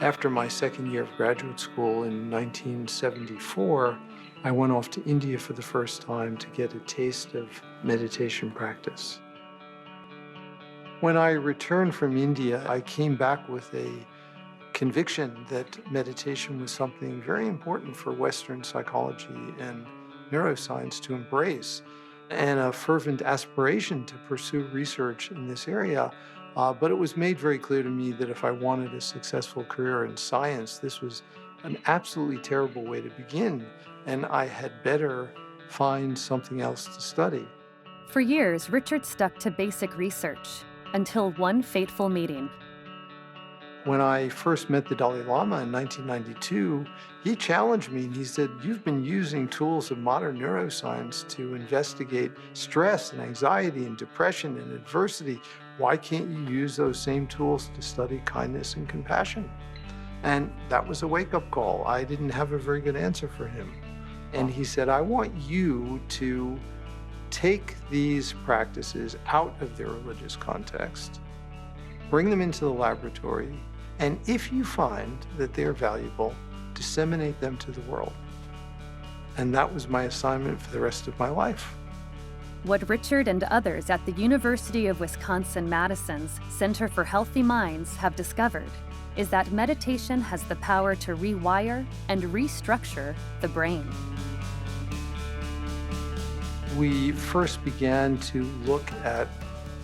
After my second year of graduate school in 1974, I went off to India for the first time to get a taste of meditation practice. When I returned from India, I came back with a conviction that meditation was something very important for Western psychology and neuroscience to embrace, and a fervent aspiration to pursue research in this area. But it was made very clear to me that if I wanted a successful career in science, this was an absolutely terrible way to begin, and I had better find something else to study. For years, Richard stuck to basic research until one fateful meeting. When I first met the Dalai Lama in 1992, he challenged me and he said, "You've been using tools of modern neuroscience to investigate stress and anxiety and depression and adversity. Why can't you use those same tools to study kindness and compassion?" And that was a wake-up call. I didn't have a very good answer for him. And he said, "I want you to take these practices out of their religious context, bring them into the laboratory, and if you find that they're valuable, disseminate them to the world." And that was my assignment for the rest of my life. What Richard and others at the University of Wisconsin-Madison's Center for Healthy Minds have discovered is that meditation has the power to rewire and restructure the brain. We first began to look at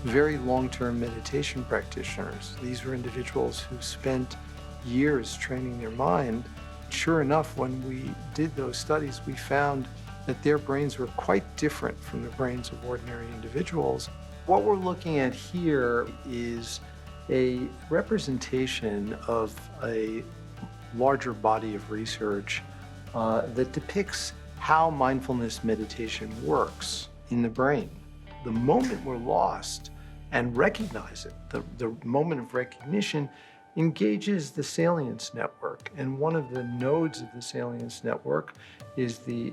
very long-term meditation practitioners. These were individuals who spent years training their mind. Sure enough, when we did those studies, we found that their brains were quite different from the brains of ordinary individuals. What we're looking at here is a representation of a larger body of research that depicts how mindfulness meditation works in the brain. The moment we're lost and recognize it, the moment of recognition engages the salience network. And one of the nodes of the salience network is the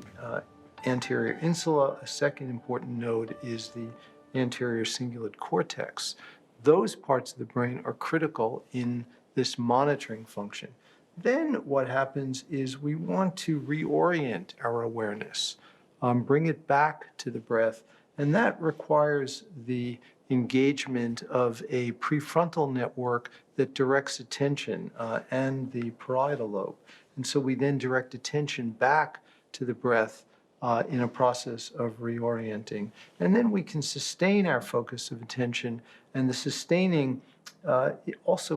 anterior insula. A second important node is the anterior cingulate cortex. Those parts of the brain are critical in this monitoring function. Then what happens is we want to reorient our awareness, bring it back to the breath, and that requires the engagement of a prefrontal network that directs attention and the parietal lobe. And so we then direct attention back to the breath in a process of reorienting. And then we can sustain our focus of attention, and the sustaining also